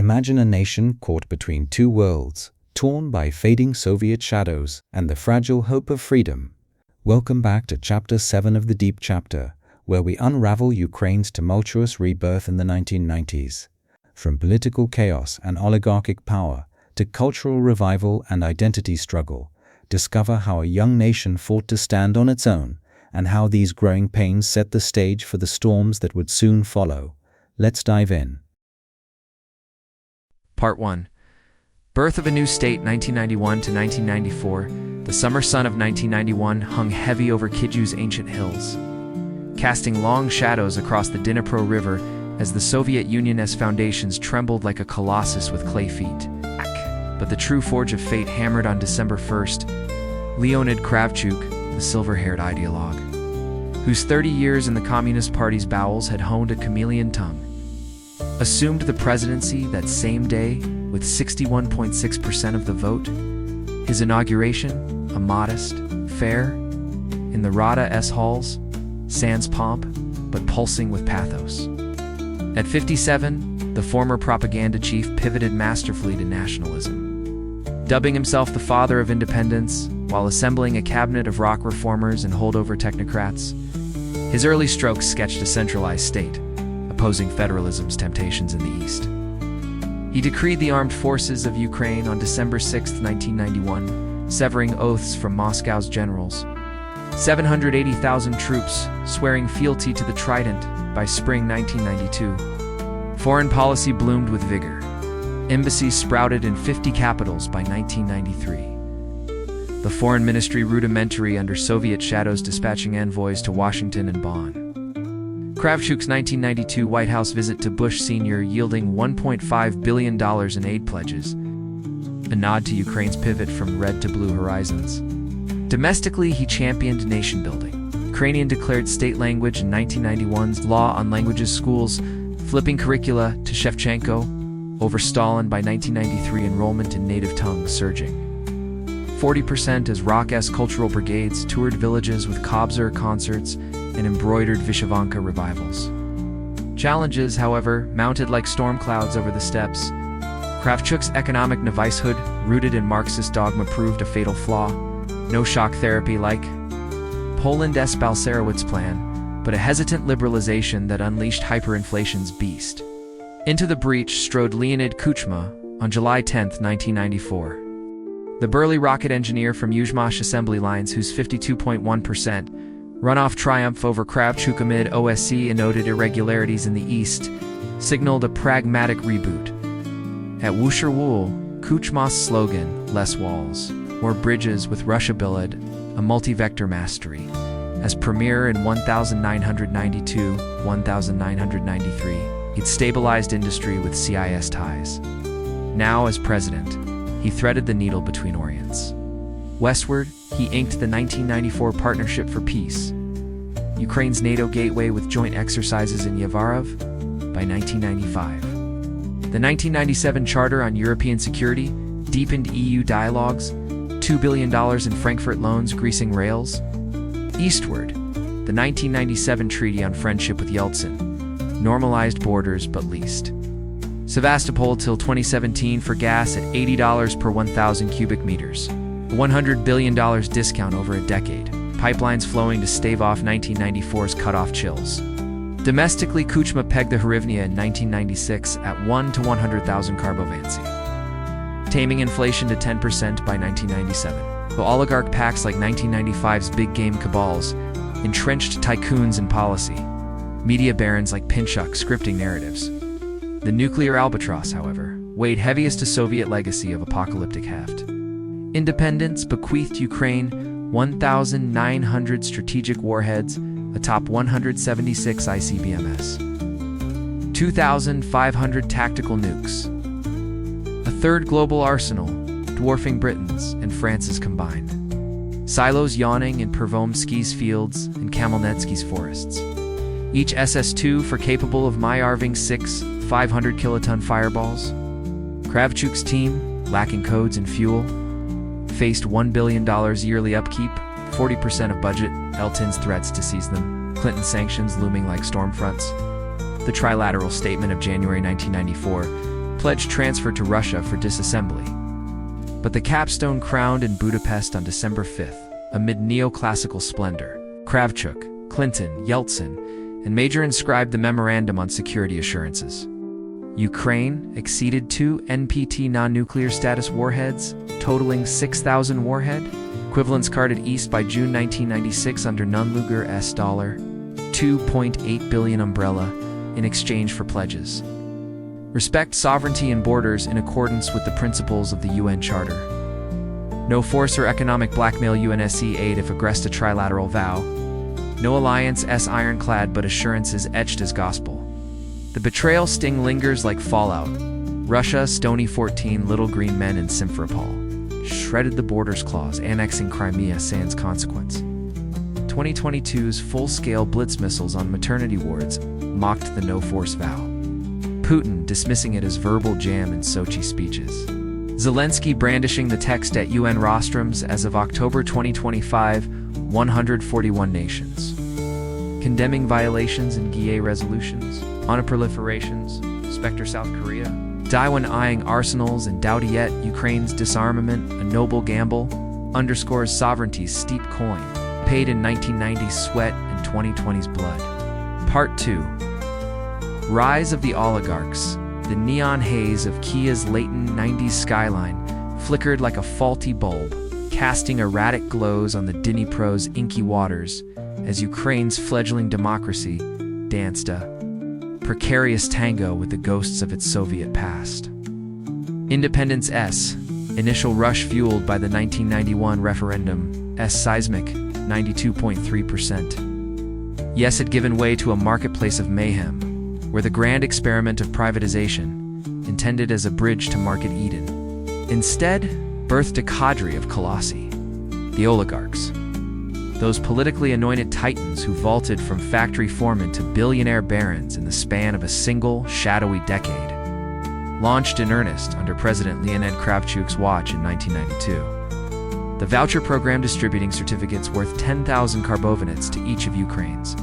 Imagine a nation caught between two worlds, torn by fading Soviet shadows and the fragile hope of freedom. Welcome back to Chapter 7 of the Deep Chapter, where we unravel Ukraine's tumultuous rebirth in the 1990s. From political chaos and oligarchic power to cultural revival and identity struggle, discover how a young nation fought to stand on its own and how these growing pains set the stage for the storms that would soon follow. Let's dive in. Part 1. Birth of a New State, 1991 to 1994. The summer sun of 1991 hung heavy over Kijew's ancient hills, casting long shadows across the Dnipro River as the Soviet Union's foundations trembled like a colossus with clay feet. But the true forge of fate hammered on December 1st. Leonid Kravchuk, the silver-haired ideologue, whose 30 years in the Communist Party's bowels had honed a chameleon tongue, assumed the presidency that same day with 61.6% of the vote. His inauguration, a modest, fair, in the Rada S halls, sans pomp, but pulsing with pathos. At 57, the former propaganda chief pivoted masterfully to nationalism, dubbing himself the father of independence while assembling a cabinet of rock reformers and holdover technocrats. His early strokes sketched a centralized state, opposing federalism's temptations in the East. He decreed the armed forces of Ukraine on December 6, 1991, severing oaths from Moscow's generals. 780,000 troops swearing fealty to the Trident by spring 1992. Foreign policy bloomed with vigor. Embassies sprouted in 50 capitals by 1993. The foreign ministry rudimentary under Soviet shadows, dispatching envoys to Washington and Bonn. Kravchuk's 1992 White House visit to Bush Sr. yielding $1.5 billion in aid pledges, a nod to Ukraine's pivot from red to blue horizons. Domestically, he championed nation-building. Ukrainian declared state language in 1991's Law on Languages schools, flipping curricula to Shevchenko, over Stalin by 1993 enrollment in native tongues surging. 40% as Rock-S cultural brigades toured villages with Kobzar concerts and embroidered Vyshyvanka revivals. Challenges, however, mounted like storm clouds over the steppes. Kravchuk's economic novicehood, rooted in Marxist dogma, proved a fatal flaw. No shock therapy like Poland's Balcerowicz plan, but a hesitant liberalization that unleashed hyperinflation's beast. Into the breach strode Leonid Kuchma on July 10, 1994. The burly rocket engineer from Yuzhmash assembly lines, whose 52.1% runoff triumph over Kravchuk amid OSCE and noted irregularities in the East signaled a pragmatic reboot. At Wusher Wool, Kuchma's slogan, less walls, more bridges with Russia billed a multi-vector mastery. As premier in 1992-1993, it stabilized industry with CIS ties. Now as president, he threaded the needle between Orients. Westward, he inked the 1994 Partnership for Peace, Ukraine's NATO gateway with joint exercises in Yvarov by 1995. The 1997 Charter on European Security deepened EU dialogues, $2 billion in Frankfurt loans greasing rails. Eastward, the 1997 Treaty on Friendship with Yeltsin normalized borders but least. Sevastopol till 2017 for gas at $80 per 1,000 cubic meters. A $100 billion discount over a decade. Pipelines flowing to stave off 1994's cutoff chills. Domestically, Kuchma pegged the hryvnia in 1996 at 1 to 100,000 karbovancy, taming inflation to 10% by 1997. The oligarch packs like 1995's big game cabals entrenched tycoons in policy. Media barons like Pinchuk scripting narratives. The nuclear albatross, however, weighed heaviest to Soviet legacy of apocalyptic heft. Independence bequeathed Ukraine 1,900 strategic warheads atop 176 ICBMs, 2,500 tactical nukes, a third global arsenal, dwarfing Britain's and France's combined. Silos yawning in Pervomsky's fields and Kamelnetsky's forests. Each SS-2 for capable of Myarving 6 500-kiloton fireballs. Kravchuk's team, lacking codes and fuel, faced $1 billion yearly upkeep, 40% of budget, Eltin's threats to seize them, Clinton sanctions looming like storm fronts. The trilateral statement of January 1994 pledge transferred to Russia for disassembly. But the capstone crowned in Budapest on December 5th, amid neoclassical splendor. Kravchuk, Clinton, Yeltsin, and Major inscribed the Memorandum on Security Assurances. Ukraine exceeded 2 NPT non-nuclear status warheads, totaling 6,000 warhead, equivalents carted east by June 1996 under Nunlugar $2.8 billion umbrella in exchange for pledges. Respect sovereignty and borders in accordance with the principles of the UN Charter. No force or economic blackmail UNSC aid if aggressed a trilateral vow. No alliance ironclad but assurances etched as gospel. The betrayal sting lingers like fallout. Russia, Stony 14 little green men in Simferopol. Shredded the borders clause, annexing Crimea sans consequence. 2022's full-scale blitz missiles on maternity wards mocked the no-force vow. Putin dismissing it as verbal jam in Sochi speeches. Zelensky brandishing the text at UN rostrums as of October 2025, 141 nations. Condemning violations in GIA resolutions, non-proliferations, Spectre South Korea, Taiwan eyeing arsenals and doubty yet Ukraine's disarmament, a noble gamble, underscores sovereignty's steep coin, paid in 1990's sweat and 2020's blood. Part 2. Rise of the Oligarchs. The neon haze of Kia's latent 90s skyline flickered like a faulty bulb, casting erratic glows on the Dnipro's inky waters as Ukraine's fledgling democracy danced a precarious tango with the ghosts of its Soviet past. Independence S. Initial rush fueled by the 1991 referendum. S. Seismic, 92.3%. Yes had given way to a marketplace of mayhem, where the grand experiment of privatization, intended as a bridge to Market Eden, instead birthed a cadre of colossi, the oligarchs. Those politically anointed titans who vaulted from factory foremen to billionaire barons in the span of a single, shadowy decade. Launched in earnest under President Leonid Kravchuk's watch in 1992. The voucher program distributing certificates worth 10,000 karbovanets to each of Ukraine's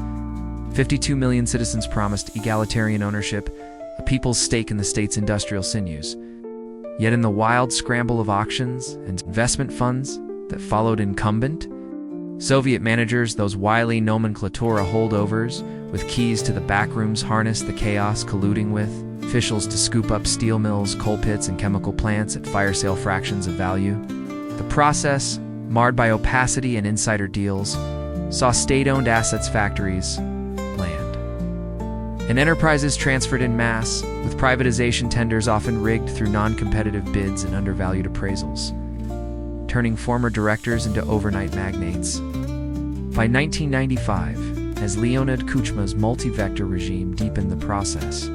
52 million citizens promised egalitarian ownership, a people's stake in the state's industrial sinews. Yet in the wild scramble of auctions and investment funds that followed incumbent, Soviet managers, those wily nomenklatura holdovers with keys to the backrooms, harnessed the chaos, colluding with officials to scoop up steel mills, coal pits, and chemical plants at fire sale fractions of value. The process, marred by opacity and insider deals, saw state-owned assets, factories, land, and enterprises transferred en masse, with privatization tenders often rigged through non-competitive bids and undervalued appraisals, turning former directors into overnight magnates. By 1995, as Leonid Kuchma's multi-vector regime deepened the process,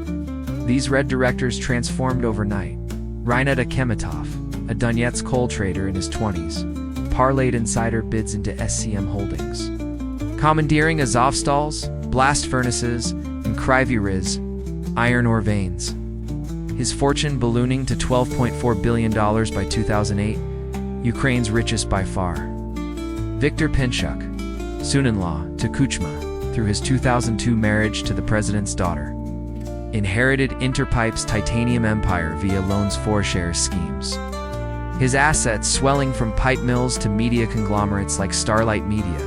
these red directors transformed overnight. Reinhard Akematov, a Donetsk coal trader in his 20s, parlayed insider bids into SCM Holdings, commandeering Azovstals, blast furnaces, and Kryvyi iron ore veins. His fortune ballooning to $12.4 billion by 2008, Ukraine's richest by far. Viktor Pinchuk, son-in-law to Kuchma through his 2002 marriage to the president's daughter, inherited Interpipe's titanium empire via loans for share schemes. His assets swelling from pipe mills to media conglomerates like Starlight Media,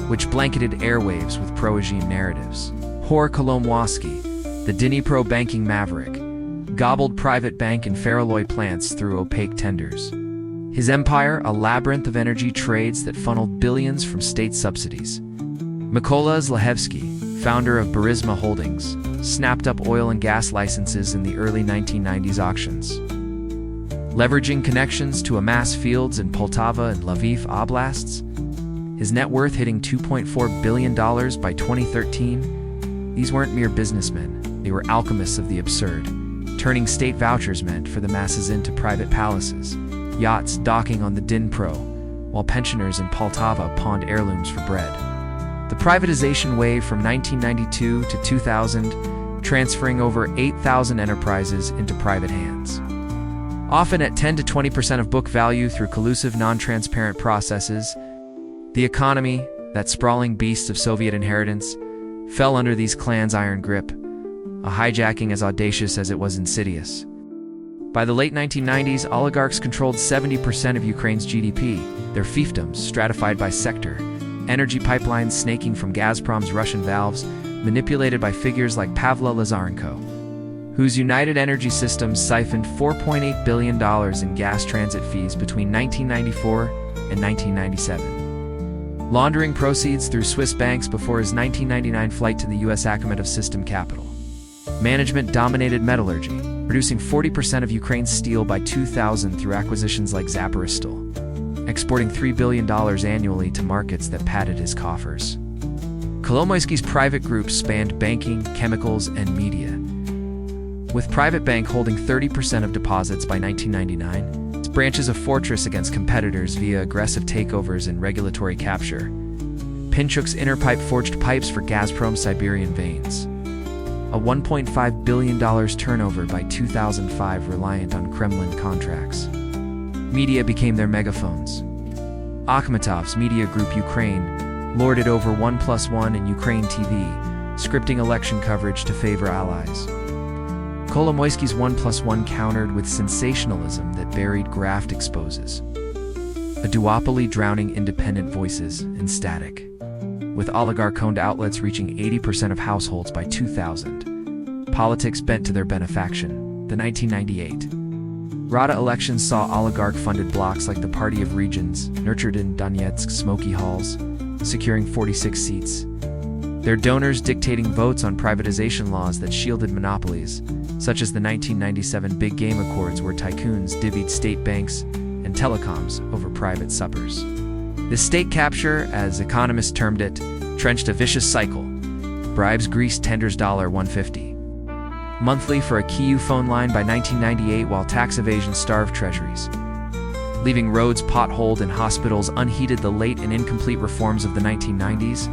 which blanketed airwaves with pro-regime narratives. Hor Kolomowski, the Dnipro banking maverick, gobbled private bank and ferroalloy plants through opaque tenders. His empire, a labyrinth of energy trades that funneled billions from state subsidies. Mykola Zlahevsky, founder of Burisma Holdings, snapped up oil and gas licenses in the early 1990s auctions. Leveraging connections to amass fields in Poltava and Lviv oblasts, his net worth hitting $2.4 billion by 2013, these weren't mere businessmen, they were alchemists of the absurd, turning state vouchers meant for the masses into private palaces, yachts docking on the Dnipro, while pensioners in Poltava pawned heirlooms for bread. The privatization wave from 1992 to 2000, transferring over 8,000 enterprises into private hands. Often at 10 to 20% of book value through collusive, non-transparent processes, the economy, that sprawling beast of Soviet inheritance, fell under these clans' iron grip, a hijacking as audacious as it was insidious. By the late 1990s, oligarchs controlled 70% of Ukraine's GDP, their fiefdoms stratified by sector, energy pipelines snaking from Gazprom's Russian valves, manipulated by figures like Pavlo Lazarenko, whose United Energy Systems siphoned $4.8 billion in gas transit fees between 1994 and 1997, laundering proceeds through Swiss banks before his 1999 flight to the U.S. Akhmet system capital. Management dominated metallurgy, producing 40% of Ukraine's steel by 2000 through acquisitions like Zaporizhzhia, exporting $3 billion annually to markets that padded his coffers. Kolomoisky's private group spanned banking, chemicals, and media. With Private Bank holding 30% of deposits by 1999, its branches a fortress against competitors via aggressive takeovers and regulatory capture. Pinchuk's Interpipe forged pipes for Gazprom's Siberian veins. A $1.5 billion turnover by 2005 reliant on Kremlin contracts. Media became their megaphones. Akhmetov's Media Group Ukraine lorded over 1+1 and Ukraine TV, scripting election coverage to favor allies. Kolomoisky's 1+1 countered with sensationalism that buried graft exposes. A duopoly drowning independent voices in static. With oligarch-owned outlets reaching 80% of households by 2000. Politics bent to their benefaction. The 1998 Rada elections saw oligarch-funded blocs like the Party of Regions, nurtured in Donetsk's smoky halls, securing 46 seats. Their donors dictating votes on privatization laws that shielded monopolies, such as the 1997 Big Game Accords where tycoons divvied state banks and telecoms over private suppers. This state capture, as economists termed it, trenched a vicious cycle. Bribes greased tenders $1.50 monthly for a Kyiv phone line by 1998 while tax evasion starved treasuries. Leaving roads potholed and hospitals unheeded the late and incomplete reforms of the 1990s.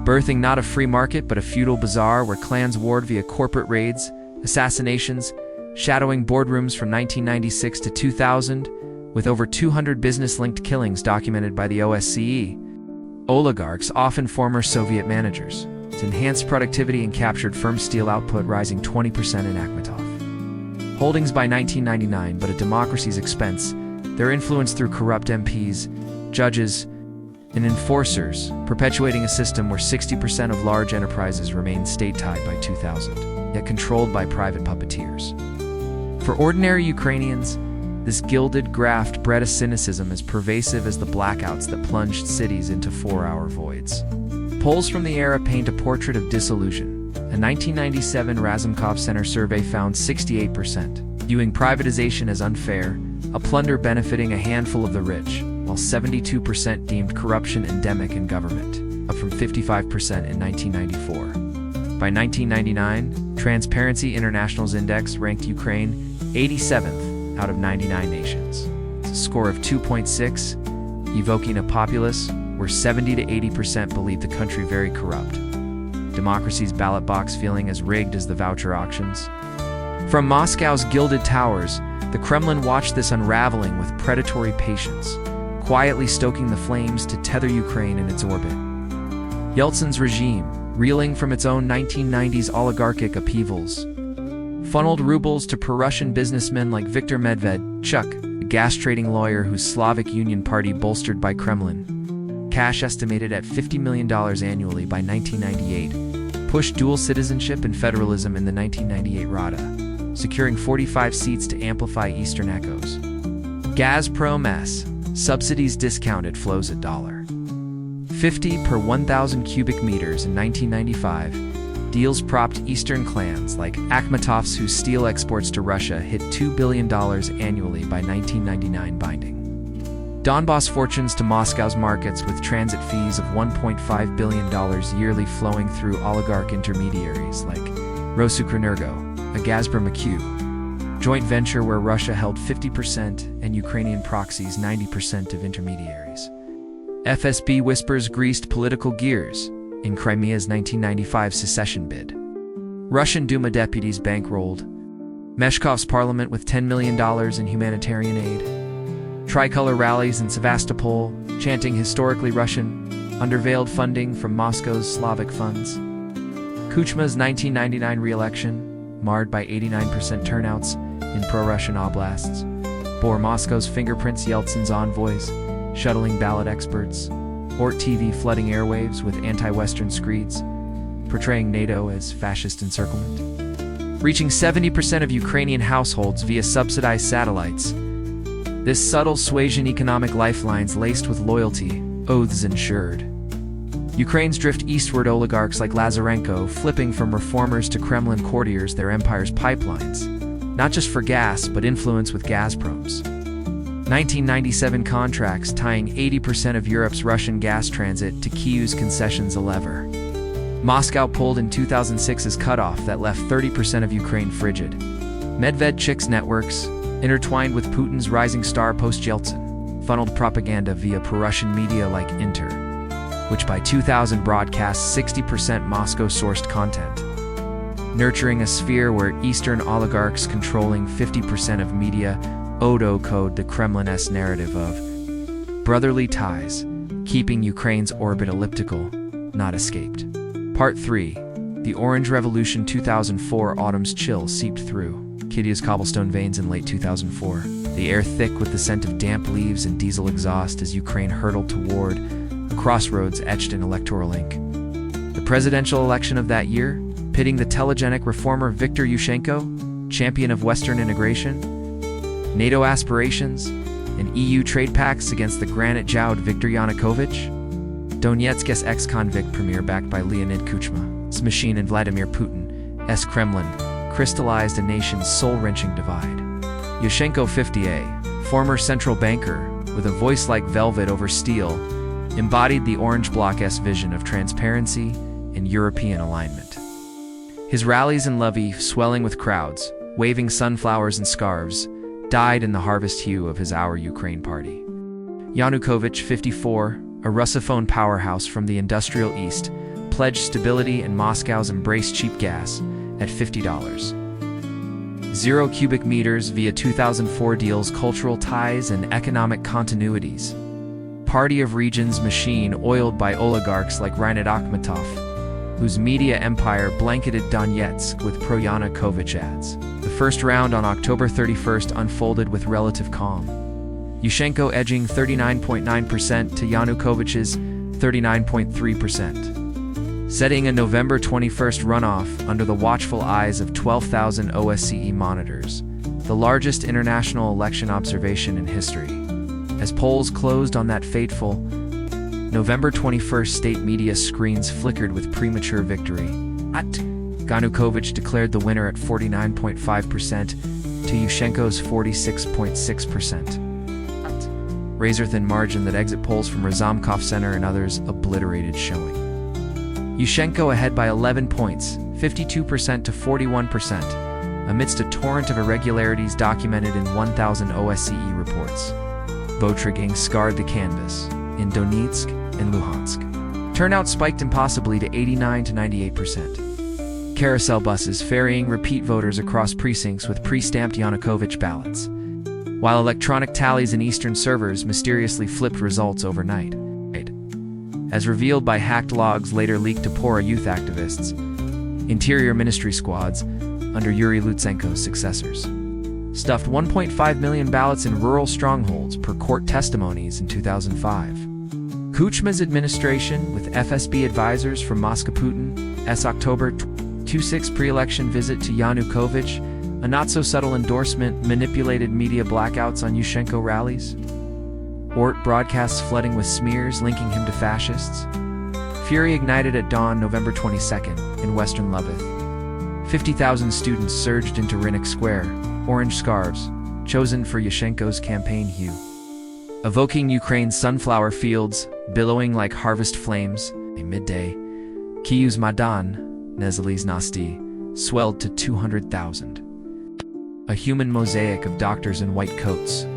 Birthing not a free market but a feudal bazaar where clans warred via corporate raids, assassinations, shadowing boardrooms from 1996 to 2000, with over 200 business-linked killings documented by the OSCE. Oligarchs, often former Soviet managers, to enhance productivity and captured firm steel output rising 20% in Akhmetov. Holdings by 1999, but at democracy's expense, their influence through corrupt MPs, judges, and enforcers, perpetuating a system where 60% of large enterprises remained state-tied by 2000, yet controlled by private puppeteers. For ordinary Ukrainians, this gilded graft bred a cynicism as pervasive as the blackouts that plunged cities into 4-hour voids. Polls from the era paint a portrait of disillusion. A 1997 Razumkov Center survey found 68% viewing privatization as unfair, a plunder benefiting a handful of the rich, while 72% deemed corruption endemic in government, up from 55% in 1994. By 1999, Transparency International's index ranked Ukraine 87th out of 99 nations. It's a score of 2.6, evoking a populace where 70 to 80% believe the country very corrupt. Democracy's ballot box feeling as rigged as the voucher auctions. From Moscow's gilded towers, the Kremlin watched this unraveling with predatory patience, quietly stoking the flames to tether Ukraine in its orbit. Yeltsin's regime, reeling from its own 1990s oligarchic upheavals, funneled rubles to pro-Russian businessmen like Viktor Medvedchuk, a gas-trading lawyer whose Slavic Union Party bolstered by Kremlin. Cash estimated at $50 million annually by 1998, pushed dual citizenship and federalism in the 1998 Rada, securing 45 seats to amplify Eastern echoes. Gazprom S. Subsidies discounted flows at $50 per 1,000 cubic meters in 1995. Deals propped Eastern clans like Akhmetov's, whose steel exports to Russia hit $2 billion annually by 1999 binding. Donbass fortunes to Moscow's markets with transit fees of $1.5 billion yearly flowing through oligarch intermediaries like Rosukrenergo, a Gazprom AQ, joint venture where Russia held 50% and Ukrainian proxies 90% of intermediaries. FSB whispers greased political gears in Crimea's 1995 secession bid. Russian Duma deputies bankrolled Meshkov's parliament with $10 million in humanitarian aid. Tricolor rallies in Sevastopol, chanting historically Russian, underveiled funding from Moscow's Slavic funds. Kuchma's 1999 re-election, marred by 89% turnouts in pro-Russian oblasts, bore Moscow's fingerprints. Yeltsin's envoys, shuttling ballot experts, Ort TV flooding airwaves with anti-Western screeds, portraying NATO as fascist encirclement, reaching 70% of Ukrainian households via subsidized satellites. This subtle suasion economic lifelines laced with loyalty, oaths ensured. Ukraine's drift eastward, oligarchs like Lazarenko flipping from reformers to Kremlin courtiers their empire's pipelines, not just for gas but influence with Gazprom's. 1997 contracts tying 80% of Europe's Russian gas transit to Kyiv's concessions a lever. Moscow pulled in 2006's cutoff that left 30% of Ukraine frigid. Medvedchuk's networks, intertwined with Putin's rising star post-Yeltsin, funneled propaganda via pro-Russian media like Inter, which by 2000 broadcasts 60% Moscow-sourced content, nurturing a sphere where Eastern oligarchs controlling 50% of media code the Kremlin-esque narrative of brotherly ties, keeping Ukraine's orbit elliptical, not escaped. Part 3. The Orange Revolution. 2004 autumn's chill seeped through Kyiv's cobblestone veins in late 2004, the air thick with the scent of damp leaves and diesel exhaust as Ukraine hurtled toward a crossroads etched in electoral ink. The presidential election of that year, pitting the telegenic reformer Viktor Yushchenko, champion of Western integration, NATO aspirations, and EU trade pacts against the granite-jowed Viktor Yanukovych, Donetsk's ex-convict premier backed by Leonid Kuchma's machine and Vladimir Putin's Kremlin, crystallized a nation's soul-wrenching divide. Yushchenko 50A, former central banker, with a voice like velvet over steel, embodied the Orange Bloc's vision of transparency and European alignment. His rallies and levee, swelling with crowds, waving sunflowers and scarves, died in the harvest hue of his Our Ukraine party. Yanukovych 54, a Russophone powerhouse from the industrial East, pledged stability and Moscow's embraced cheap gas at $50. 0 cubic meters via 2004 deals cultural ties and economic continuities. Party of regions machine oiled by oligarchs like Reinhard Akhmetov, whose media empire blanketed Donetsk with pro-Yanukovych ads. The first round on October 31st unfolded with relative calm. Yushchenko edging 39.9% to Yanukovych's 39.3%, setting a November 21st runoff under the watchful eyes of 12,000 OSCE monitors, the largest international election observation in history. As polls closed on that fateful November 21st, state media screens flickered with premature victory. Yanukovych declared the winner at 49.5% to Yushchenko's 46.6%. Razor-thin margin that exit polls from Razumkov Center and others obliterated showing. Yushchenko ahead by 11 points, 52% to 41%, amidst a torrent of irregularities documented in 1,000 OSCE reports. Vote rigging scarred the canvas in Donetsk and Luhansk. Turnout spiked impossibly to 89 to 98%. Carousel buses ferrying repeat voters across precincts with pre-stamped Yanukovych ballots, while electronic tallies in Eastern servers mysteriously flipped results overnight. As revealed by hacked logs later leaked to Pora youth activists, Interior Ministry squads, under Yuri Lutsenko's successors, stuffed 1.5 million ballots in rural strongholds per court testimonies in 2005. Kuchma's administration, with FSB advisors from Moscow Putin's October 26 pre-election visit to Yanukovych, a not-so-subtle endorsement, manipulated media blackouts on Yushchenko rallies. Ort broadcasts flooding with smears linking him to fascists. Fury ignited at dawn November 22nd in western Lviv. 50,000 students surged into Rynok Square, orange scarves, chosen for Yushchenko's campaign hue. Evoking Ukraine's sunflower fields, billowing like harvest flames, a midday, Kyiv's Maidan, Nezaliznosti, swelled to 200,000. A human mosaic of doctors in white coats,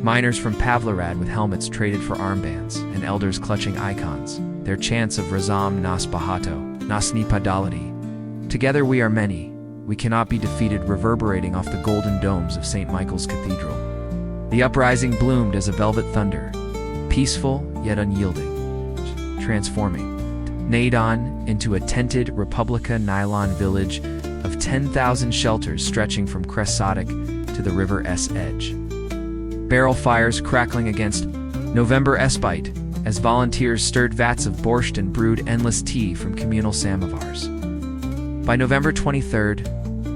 miners from Pavlorad with helmets traded for armbands, and elders clutching icons, their chants of Razom nas Bahato, nas ni padality. Together we are many, we cannot be defeated, reverberating off the golden domes of St. Michael's Cathedral. The uprising bloomed as a velvet thunder, peaceful yet unyielding, transforming Naidan into a tented Republica nylon village of 10,000 shelters stretching from Krasottik to the river S edge. Barrel fires crackling against November Espite as volunteers stirred vats of borscht and brewed endless tea from communal samovars. By November 23rd,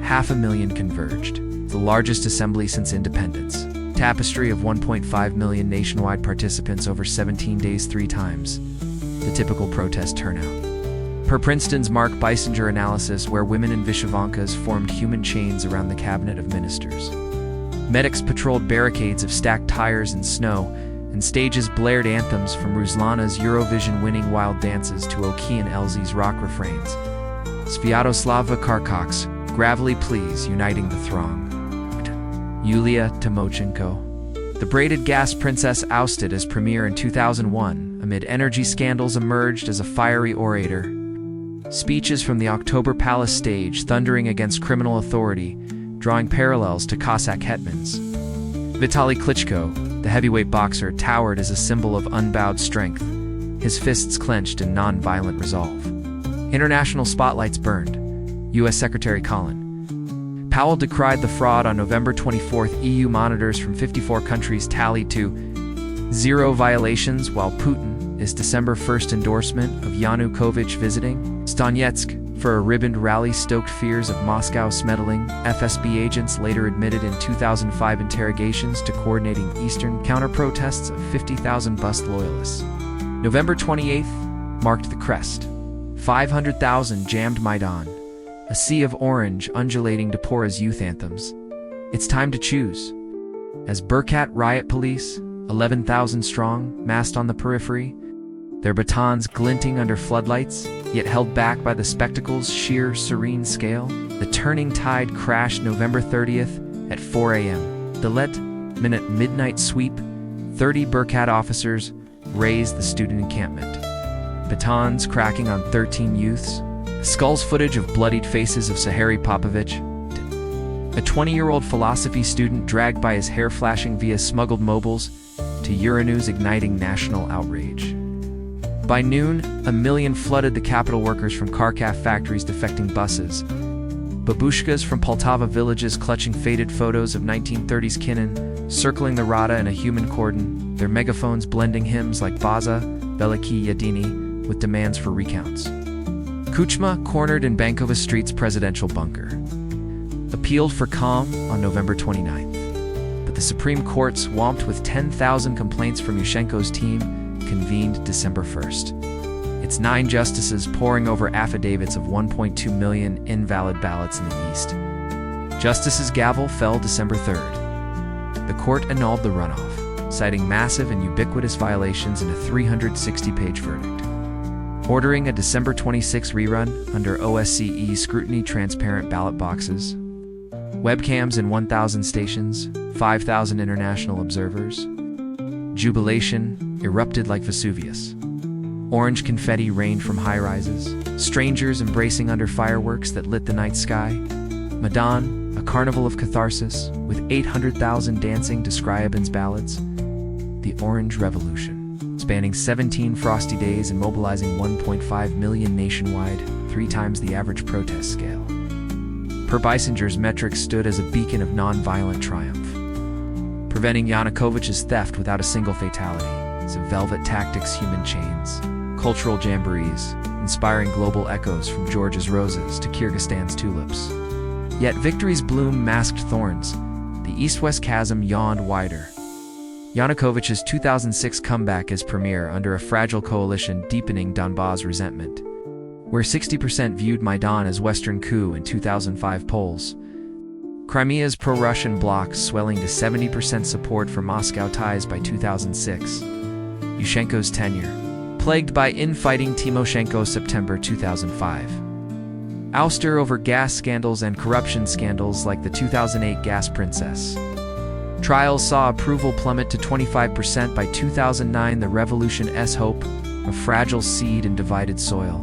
500,000 converged, the largest assembly since independence. Tapestry of 1.5 million nationwide participants over 17 days, 3 times the typical protest turnout. Per Princeton's Mark Beissinger analysis, where women in Vyshyvankas formed human chains around the cabinet of ministers. Medics patrolled barricades of stacked tires and snow, and stages blared anthems from Ruslana's Eurovision-winning wild dances to Oki and Elzie's rock refrains. Sviatoslava Karkox, gravelly pleas uniting the throng. Yulia Tymoshenko. The braided gas princess ousted as premier in 2001 amid energy scandals emerged as a fiery orator. Speeches from the October Palace stage thundering against criminal authority, drawing parallels to Cossack hetmans. Vitaly Klitschko, the heavyweight boxer, towered as a symbol of unbowed strength, his fists clenched in non-violent resolve. International spotlights burned. U.S. Secretary Colin Powell decried the fraud on November 24th. EU monitors from 54 countries tallied to 0 violations, while Putin is December 1st endorsement of Yanukovych visiting Donetsk for a ribboned rally stoked fears of Moscow's meddling. FSB agents later admitted in 2005 interrogations to coordinating Eastern counter-protests of 50,000 bust loyalists. November 28th marked the crest. 500,000 jammed Maidan, a sea of orange undulating to Pora's youth anthems. It's time to choose. As Berkat riot police, 11,000 strong, massed on the periphery, their batons glinting under floodlights, yet held back by the spectacle's sheer serene scale, the turning tide crashed November 30th at 4 a.m. The minute midnight sweep, 30 Berkat officers razed the student encampment. Batons cracking on 13 youths, skulls footage of bloodied faces of Sahari Popovich, a 20-year-old philosophy student dragged by his hair flashing via smuggled mobiles, to Euronews igniting national outrage. By noon, 1 million flooded the capital. Workers from Kharkiv factories defecting buses, babushkas from Poltava villages clutching faded photos of 1930s Kinnan, circling the Rada in a human cordon, their megaphones blending hymns like Baza, Veliki Yadini, with demands for recounts. Kuchma, cornered in Bankova Street's presidential bunker, appealed for calm on November 29th. But the Supreme Court, swamped with 10,000 complaints from Yushchenko's team, convened December 1st. Its 9 justices poring over affidavits of 1.2 million invalid ballots in the East. Justice's gavel fell December 3rd. The court annulled the runoff, citing massive and ubiquitous violations in a 360-page verdict. Ordering a December 26 rerun under OSCE scrutiny, transparent ballot boxes, webcams in 1,000 stations, 5,000 international observers. Jubilation erupted like Vesuvius. Orange confetti rained from high-rises, strangers embracing under fireworks that lit the night sky. Maidan, a carnival of catharsis, with 800,000 dancing to Scriabin's ballads. The Orange Revolution, spanning 17 frosty days and mobilizing 1.5 million nationwide, 3 times the average protest scale. Per Beissinger's metrics stood as a beacon of non-violent triumph, preventing Yanukovych's theft without a single fatality. So velvet tactics, human chains, cultural jamborees, inspiring global echoes from Georgia's roses to Kyrgyzstan's tulips. Yet victory's bloom masked thorns. The east-west chasm yawned wider. Yanukovych's 2006 comeback as premier under a fragile coalition deepening Donbas resentment. Where 60% viewed Maidan as Western coup in 2005 polls, Crimea's pro-Russian bloc swelling to 70% support for Moscow ties by 2006. Yushchenko's tenure, plagued by infighting. Tymoshenko, September 2005. Ouster over gas scandals and corruption scandals like the 2008 gas princess. Trials saw approval plummet to 25% by 2009. The revolution's hope, a fragile seed in divided soil.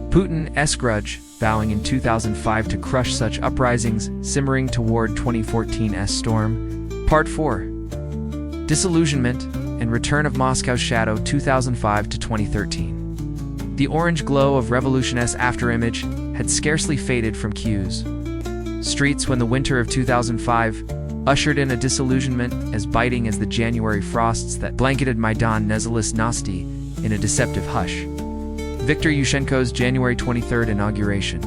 Putin's grudge, vowing in 2005 to crush such uprisings, simmering toward 2014's storm. Part 4. Disillusionment and return of Moscow's shadow, 2005 to 2013. The orange glow of revolution's afterimage had scarcely faded from queues. Streets when the winter of 2005 ushered in a disillusionment as biting as the January frosts that blanketed Maidan Nezalesnosti in a deceptive hush. Viktor Yushchenko's January 23rd inauguration,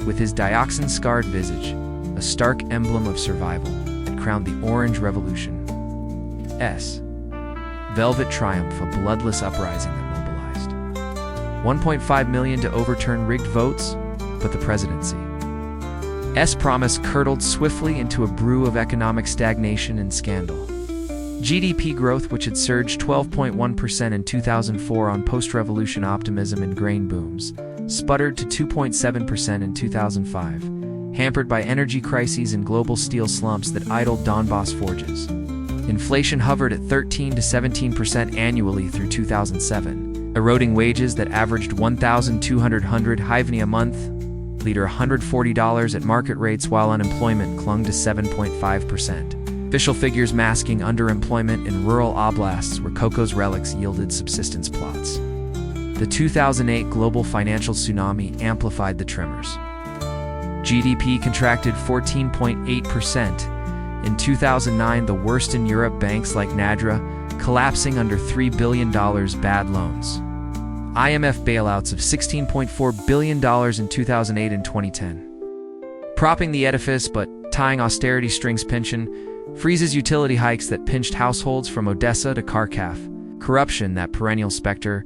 with his dioxin-scarred visage, a stark emblem of survival, had crowned the Orange Revolution's velvet triumph, a bloodless uprising that mobilized 1.5 million to overturn rigged votes, but the presidency's promise curdled swiftly into a brew of economic stagnation and scandal. GDP growth, which had surged 12.1% in 2004 on post-revolution optimism and grain booms, sputtered to 2.7% in 2005, hampered by energy crises and global steel slumps that idled Donbass forges. Inflation hovered at 13 to 17% annually through 2007, eroding wages that averaged 1,200 hryvnia a month, leader $140 at market rates, while unemployment clung to 7.5%. Official figures masking underemployment in rural oblasts where Coco's relics yielded subsistence plots. The 2008 global financial tsunami amplified the tremors. GDP contracted 14.8%. In 2009, the worst in Europe, banks like Nadra collapsing under $3 billion bad loans. IMF bailouts of $16.4 billion in 2008 and 2010. Propping the edifice but tying austerity strings pension freezes utility hikes that pinched households from Odessa to Kharkiv. Corruption, that perennial specter,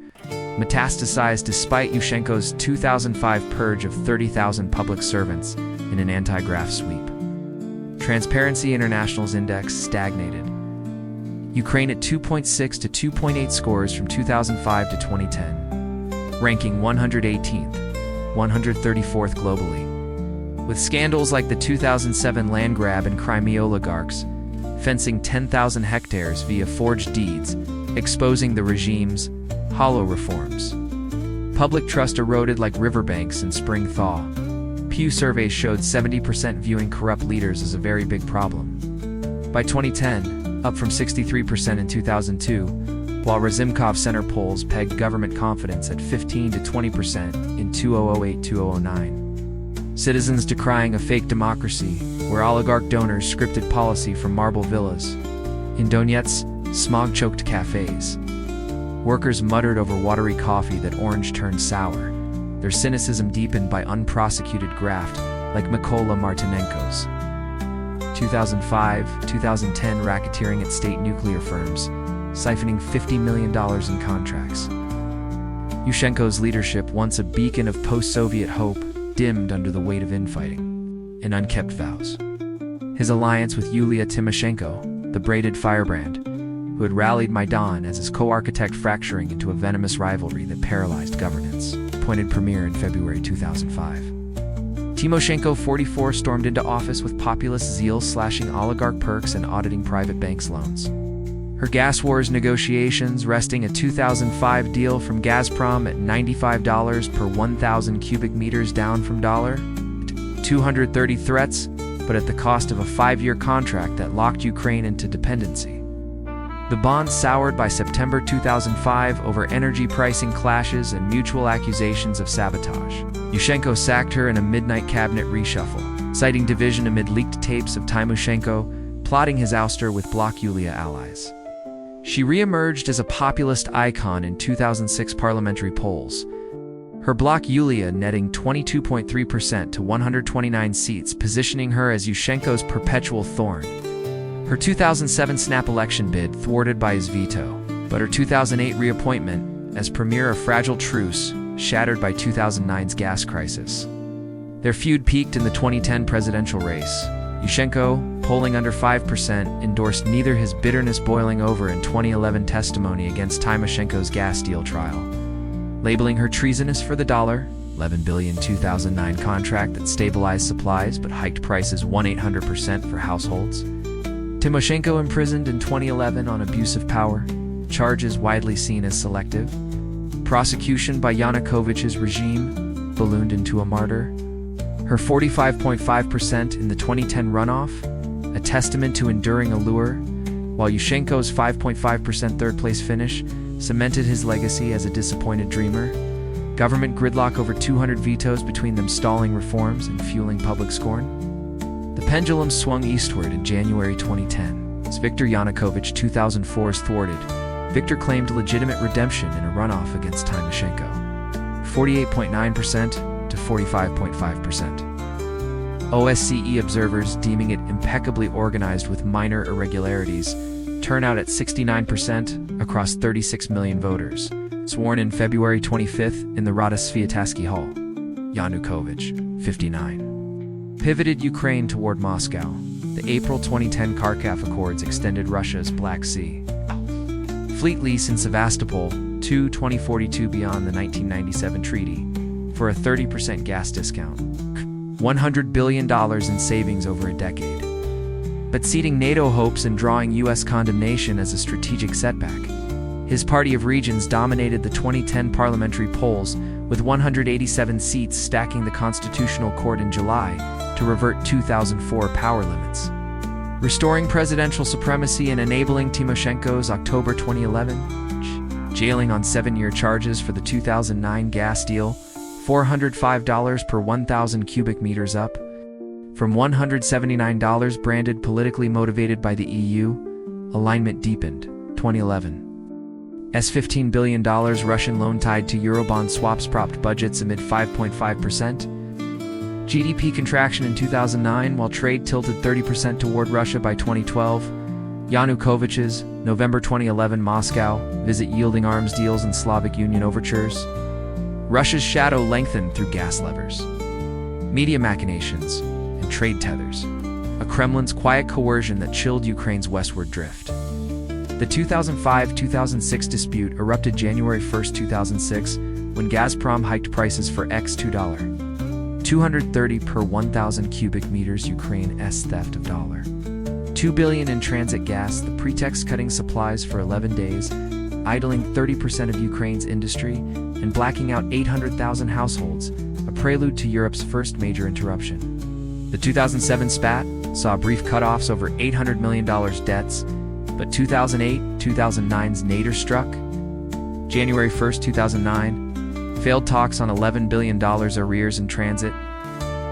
metastasized despite Yushchenko's 2005 purge of 30,000 public servants in an anti-graft sweep. Transparency International's index stagnated. Ukraine at 2.6 to 2.8 scores from 2005 to 2010, ranking 118th, 134th globally. With scandals like the 2007 land grab and Crimea oligarchs, fencing 10,000 hectares via forged deeds, exposing the regime's hollow reforms. Public trust eroded like riverbanks in spring thaw. Pew surveys showed 70% viewing corrupt leaders as a very big problem. By 2010, up from 63% in 2002, while Razumkov Center polls pegged government confidence at 15 to 20% in 2008-2009. Citizens decrying a fake democracy where oligarch donors scripted policy from marble villas. In Donetsk, smog-choked cafes. Workers muttered over watery coffee that orange turned sour, their cynicism deepened by unprosecuted graft like Mykola Martinenko's. 2005-2010 racketeering at state nuclear firms, siphoning $50 million in contracts. Yushchenko's leadership, once a beacon of post-Soviet hope, dimmed under the weight of infighting and unkept vows. His alliance with Yulia Tymoshenko, the braided firebrand, who had rallied Maidan as his co-architect, fracturing into a venomous rivalry that paralyzed governance, appointed premier in February 2005. Tymoshenko, 44, stormed into office with populist zeal, slashing oligarch perks and auditing private banks' loans. Her gas wars negotiations, wresting a 2005 deal from Gazprom at $95 per 1,000 cubic meters, down from $230 threats, but at the cost of a 5-year contract that locked Ukraine into dependency. The bond soured by September 2005 over energy pricing clashes and mutual accusations of sabotage. Yushchenko sacked her in a midnight cabinet reshuffle, citing division amid leaked tapes of Tymoshenko plotting his ouster with Bloc Yulia allies. She re-emerged as a populist icon in 2006 parliamentary polls, her Bloc Yulia netting 22.3% to 129 seats, positioning her as Yushchenko's perpetual thorn. Her 2007 snap election bid thwarted by his veto, but her 2008 reappointment as premier a fragile truce shattered by 2009's gas crisis. Their feud peaked in the 2010 presidential race. Yushchenko, polling under 5%, endorsed neither his bitterness boiling over in 2011 testimony against Tymoshenko's gas deal trial, labeling her treasonous for the $11 billion 2009 contract that stabilized supplies but hiked prices 1,800% for households. Tymoshenko imprisoned in 2011 on abuse of power, charges widely seen as selective. Prosecution by Yanukovych's regime ballooned into a martyr. Her 45.5% in the 2010 runoff, a testament to enduring allure, while Yushchenko's 5.5% third-place finish cemented his legacy as a disappointed dreamer. Government gridlock over 200 vetoes, between them stalling reforms and fueling public scorn. The pendulum swung eastward in January 2010 as Viktor Yanukovych 2004's thwarted. Viktor claimed legitimate redemption in a runoff against Tymoshenko, 48.9% to 45.5%. OSCE observers deeming it impeccably organized with minor irregularities, turnout at 69% across 36 million voters. Sworn in February 25th in the Rada Sviatorsky Hall. Yanukovych, 59. Pivoted Ukraine toward Moscow. The April 2010 Kharkiv Accords extended Russia's Black Sea fleet lease in Sevastopol to 2042 beyond the 1997 treaty for a 30% gas discount. $100 billion in savings over a decade. But ceding NATO hopes and drawing U.S. condemnation as a strategic setback. His party of regions dominated the 2010 parliamentary polls, with 187 seats, stacking the Constitutional Court in July to revert 2004 power limits. Restoring presidential supremacy and enabling Tymoshenko's October 2011 jailing on 7-year charges for the 2009 gas deal, $405 per 1,000 cubic meters up, from $179, branded politically motivated by the EU. Alignment deepened, 2011. $15 billion Russian loan tied to Eurobond swaps propped budgets amid 5.5% GDP contraction in 2009, while trade tilted 30% toward Russia by 2012. Yanukovych's November 2011 Moscow visit yielding arms deals and Slavic Union overtures. Russia's shadow lengthened through gas levers, media machinations, and trade tethers. A Kremlin's quiet coercion that chilled Ukraine's westward drift. The 2005-2006 dispute erupted January 1, 2006, when Gazprom hiked prices for $230 per 1,000 cubic meters. Ukraine's theft of $2 billion in transit gas, the pretext cutting supplies for 11 days, idling 30% of Ukraine's industry, and blacking out 800,000 households, a prelude to Europe's first major interruption. The 2007 spat saw brief cutoffs over $800 million debts, but 2008-2009's nadir struck. January 1, 2009, failed talks on $11 billion arrears in transit.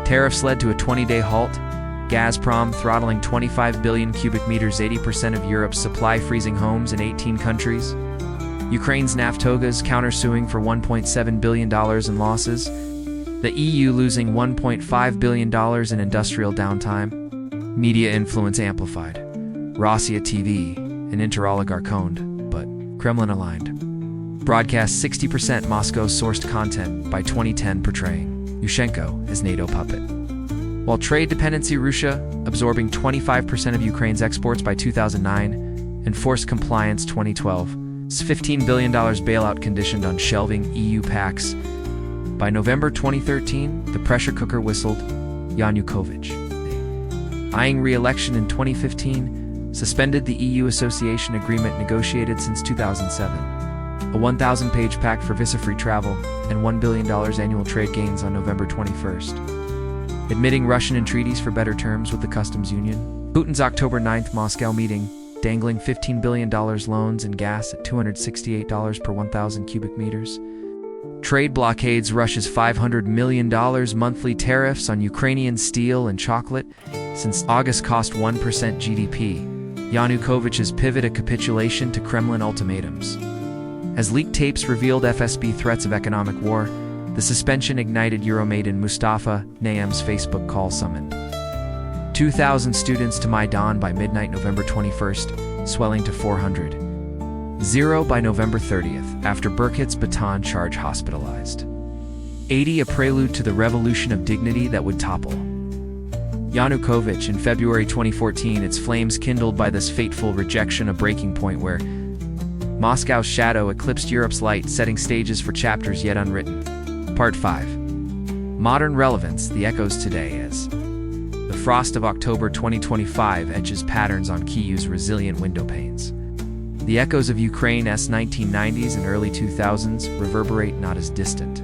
Tariffs led to a 20-day halt. Gazprom throttling 25 billion cubic meters, 80% of Europe's supply, freezing homes in 18 countries. Ukraine's Naftogaz countersuing for $1.7 billion in losses. The EU losing $1.5 billion in industrial downtime. Media influence amplified. Rossiya TV, an inter-oligarch-owned, but Kremlin-aligned, broadcast 60% Moscow-sourced content by 2010, portraying Yushchenko as NATO puppet. While trade dependency, Russia absorbing 25% of Ukraine's exports by 2009, and forced compliance 2012, $15 billion bailout conditioned on shelving EU pacts. By November 2013, the pressure cooker whistled. Yanukovych, eyeing re-election in 2015, suspended the EU association agreement negotiated since 2007, a 1,000-page pact for visa-free travel, and $1 billion annual trade gains on November 21st, admitting Russian entreaties for better terms with the customs union. Putin's October 9th Moscow meeting, dangling $15 billion loans and gas at $268 per 1,000 cubic meters. Trade blockades, Russia's $500 million monthly tariffs on Ukrainian steel and chocolate since August cost 1% GDP. Yanukovych's pivot, a capitulation to Kremlin ultimatums. As leaked tapes revealed FSB threats of economic war, the suspension ignited Euromaiden Mustafa Naim's Facebook call summon. 2,000 students to Maidan by midnight November 21st, swelling to 400. 0 by November 30th, after Berkut's baton charge, hospitalized. 80, a prelude to the revolution of dignity that would topple Yanukovych in February 2014, its flames kindled by this fateful rejection, a breaking point where Moscow's shadow eclipsed Europe's light, setting stages for chapters yet unwritten. Part 5. Modern relevance, the echoes today as the frost of October 2025 etches patterns on Kyiv's resilient window panes. The echoes of Ukraine's 1990s and early 2000s reverberate not as distant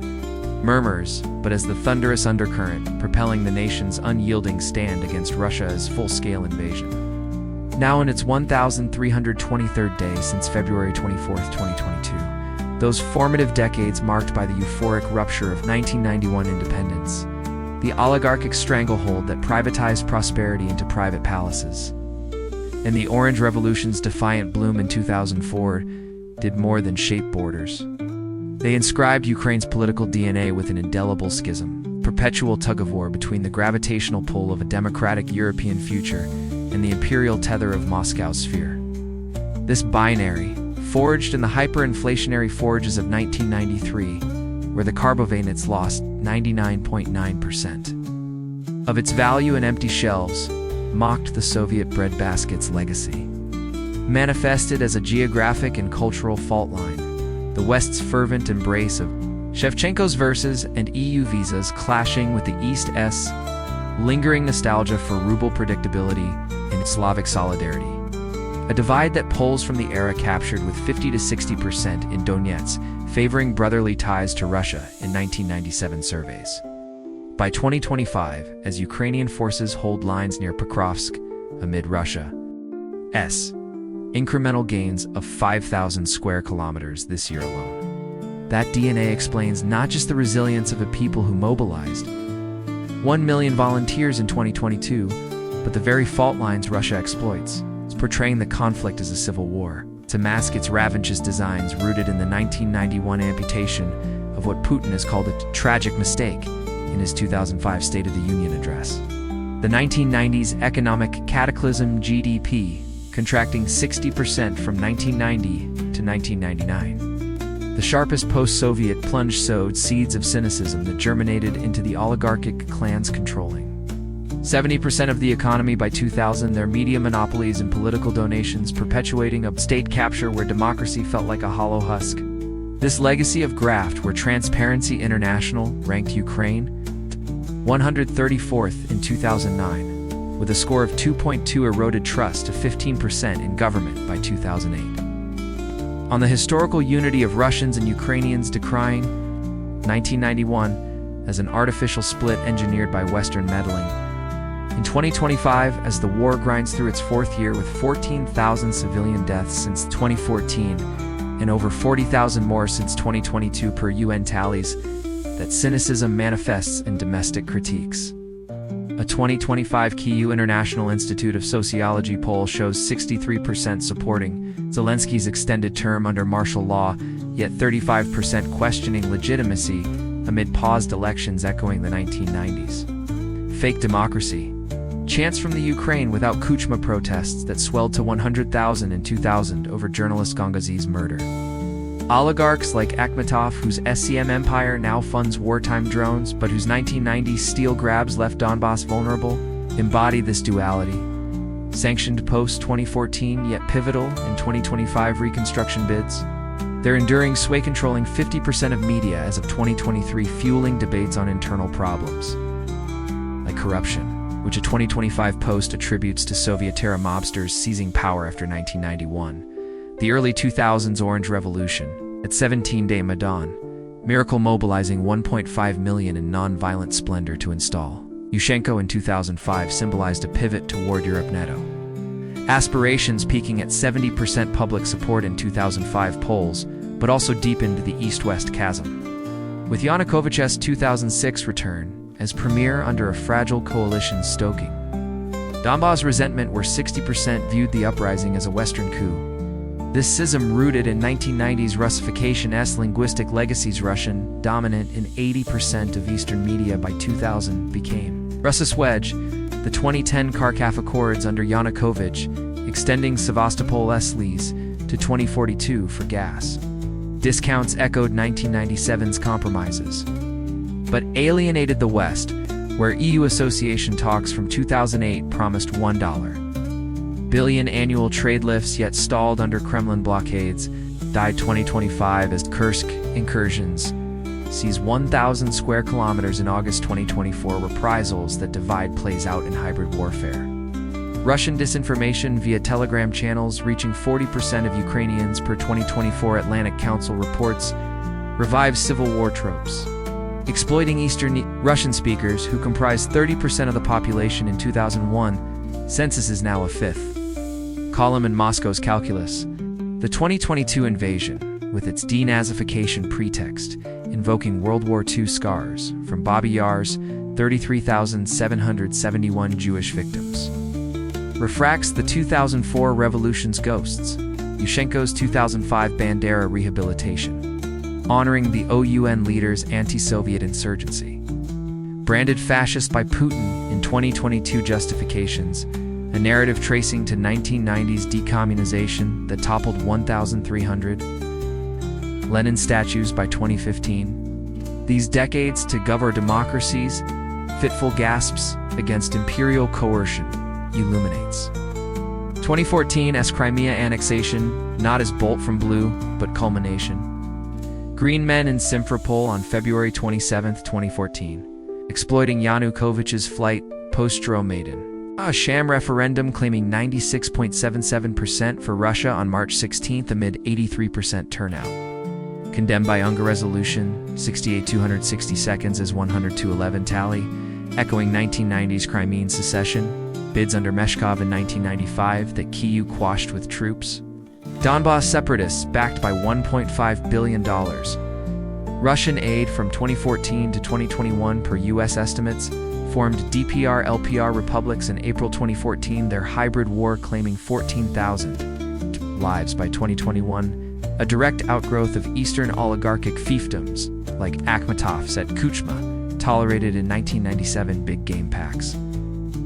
murmurs, but as the thunderous undercurrent propelling the nation's unyielding stand against Russia's full-scale invasion. Now in its 1,323rd day since February 24, 2022, those formative decades marked by the euphoric rupture of 1991 independence, the oligarchic stranglehold that privatized prosperity into private palaces, and the Orange Revolution's defiant bloom in 2004 did more than shape borders. They inscribed Ukraine's political DNA with an indelible schism, perpetual tug-of-war between the gravitational pull of a democratic European future and the imperial tether of Moscow's sphere. This binary, forged in the hyperinflationary forges of 1993, where the Carbovanites lost 99.9% of its value and empty shelves, mocked the Soviet breadbasket's legacy. Manifested as a geographic and cultural fault line, the West's fervent embrace of Shevchenko's verses and EU visas clashing with the East's lingering nostalgia for ruble predictability and Slavic solidarity. A divide that pulls from the era captured with 50 to 60% in Donetsk, favoring brotherly ties to Russia in 1997 surveys. By 2025, as Ukrainian forces hold lines near Pokrovsk amid Russia's incremental gains of 5,000 square kilometers this year alone. That DNA explains not just the resilience of a people who mobilized 1 million volunteers in 2022, but the very fault lines Russia exploits. It's portraying the conflict as a civil war to mask its ravenous designs rooted in the 1991 amputation of what Putin has called a tragic mistake in his 2005 State of the Union address. The 1990s economic cataclysm, GDP contracting 60% from 1990 to 1999. The sharpest post-Soviet plunge sowed seeds of cynicism that germinated into the oligarchic clans controlling 70% of the economy by 2000, their media monopolies and political donations perpetuating a state capture where democracy felt like a hollow husk. This legacy of graft, where Transparency International ranked Ukraine 134th in 2009, with a score of 2.2, eroded trust to 15% in government by 2008. On the historical unity of Russians and Ukrainians, decrying 1991 as an artificial split engineered by Western meddling. In 2025, as the war grinds through its fourth year with 14,000 civilian deaths since 2014 and over 40,000 more since 2022 per UN tallies, that cynicism manifests in domestic critiques. A 2025 Kyiv International Institute of Sociology poll shows 63% supporting Zelensky's extended term under martial law, yet 35% questioning legitimacy amid paused elections echoing the 1990s. Fake democracy. Chants from the Ukraine without Kuchma protests that swelled to 100,000 in 2000 over journalist Gangazi's murder. Oligarchs like Akhmetov, whose SCM empire now funds wartime drones, but whose 1990s steel grabs left Donbass vulnerable, embody this duality. Sanctioned post-2014, yet pivotal in 2025 reconstruction bids. Their enduring sway controlling 50% of media as of 2023, fueling debates on internal problems, like corruption, which a 2025 post attributes to Soviet-era mobsters seizing power after 1991. The early 2000s Orange Revolution, at 17-day Maidan, miracle mobilizing 1.5 million in non-violent splendor to install Yushchenko in 2005 symbolized a pivot toward Europe NATO. Aspirations peaking at 70% public support in 2005 polls, but also deepened the East-West chasm. With Yanukovych's 2006 return as premier under a fragile coalition stoking Donbass resentment, where 60% viewed the uprising as a Western coup. This schism, rooted in 1990s Russification's linguistic legacies, Russian dominant in 80% of Eastern media by 2000, became Russia's wedge. The 2010 Kharkiv Accords under Yanukovych, extending Sevastopol's lease to 2042 for gas. Discounts echoed 1997's compromises, but alienated the West, where EU association talks from 2008 promised $1 billion annual trade lifts, yet stalled under Kremlin blockades, died 2025 as Kursk incursions seized 1,000 square kilometers in August 2024. Reprisals that divide plays out in hybrid warfare. Russian disinformation via Telegram channels reaching 40% of Ukrainians per 2024 Atlantic Council reports revives civil war tropes. Exploiting Eastern Russian speakers, who comprised 30% of the population in 2001, census is now a fifth. Column in Moscow's calculus. The 2022 invasion, with its denazification pretext, invoking World War II scars from Babi Yar's 33,771 Jewish victims. Refracts the 2004 revolution's ghosts, Yushchenko's 2005 Bandera rehabilitation, honoring the OUN leader's anti-Soviet insurgency. Branded fascist by Putin in 2022 justifications, a narrative tracing to 1990s decommunization that toppled 1,300 Lenin statues by 2015. These decades to govern democracies, fitful gasps against imperial coercion, illuminates. 2014's Crimea annexation, not as bolt from blue, but culmination. Green men in Simferopol on February 27, 2014. Exploiting Yanukovych's flight, post-Euromaidan. A sham referendum claiming 96.77% for Russia on March 16 amid 83% turnout. Condemned by UNGA resolution, 68,260 seconds as 100-11 tally, echoing 1990s Crimean secession, bids under Meshkov in 1995 that Kyiv quashed with troops. Donbas separatists backed by $1.5 billion. Russian aid from 2014 to 2021 per U.S. estimates, formed DPR-LPR republics in April 2014, their hybrid war claiming 14,000 lives by 2021, a direct outgrowth of Eastern oligarchic fiefdoms, like Akhmatov's at Kuchma, tolerated in 1997 big game pacts.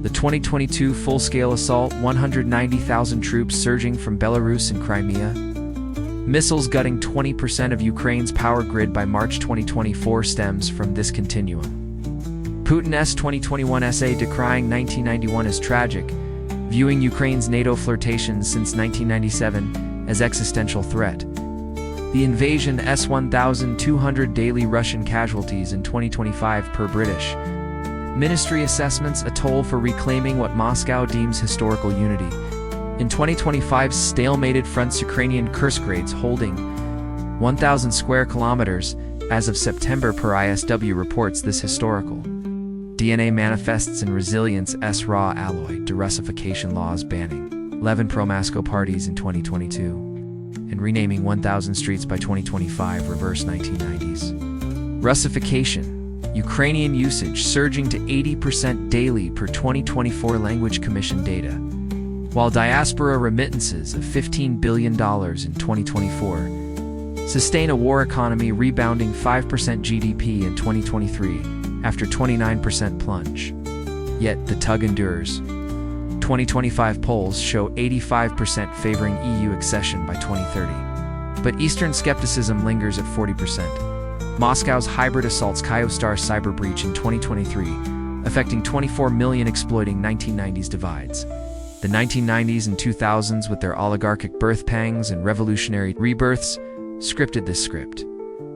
The 2022 full-scale assault, 190,000 troops surging from Belarus and Crimea. Missiles gutting 20% of Ukraine's power grid by March 2024 stems from this continuum. Putin's 2021 essay decrying 1991 as tragic, viewing Ukraine's NATO flirtations since 1997 as existential threat. The invasion S1,200 daily Russian casualties in 2025 per British Ministry assessments, a toll for reclaiming what Moscow deems historical unity. In 2025's stalemated fronts, Ukrainian Kursk raids holding 1,000 square kilometers as of September per ISW reports this historical. DNA manifests in resilience S raw alloy derussification laws banning 11 pro-Moscow parties in 2022 and renaming 1,000 streets by 2025 reverse 1990s. Russification. Ukrainian usage surging to 80% daily per 2024 Language Commission data, while diaspora remittances of $15 billion in 2024 sustain a war economy rebounding 5% GDP in 2023 after 29% plunge. Yet the tug endures. 2025 polls show 85% favoring EU accession by 2030. But Eastern skepticism lingers at 40%. Moscow's hybrid assaults Kyivstar cyber breach in 2023, affecting 24 million, exploiting 1990s divides. The 1990s and 2000s, with their oligarchic birth pangs and revolutionary rebirths, scripted this script.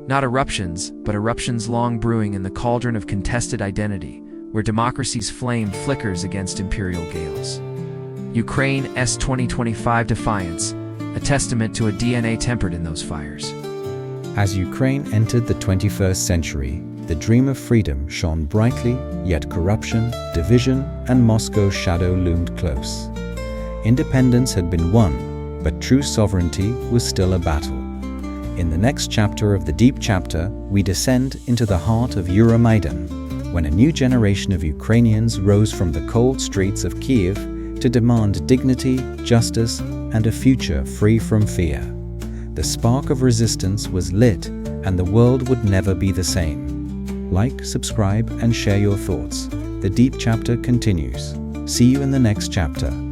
Not eruptions, but eruptions long brewing in the cauldron of contested identity, where democracy's flame flickers against imperial gales. Ukraine's 2025 defiance, a testament to a DNA tempered in those fires. As Ukraine entered the 21st century, the dream of freedom shone brightly, yet corruption, division, and Moscow's shadow loomed close. Independence had been won, but true sovereignty was still a battle. In the next chapter of the Deep Chapter, we descend into the heart of Euromaidan, when a new generation of Ukrainians rose from the cold streets of Kyiv to demand dignity, justice, and a future free from fear. The spark of resistance was lit, and the world would never be the same. Like, subscribe, and share your thoughts. The Deep Chapter continues. See you in the next chapter.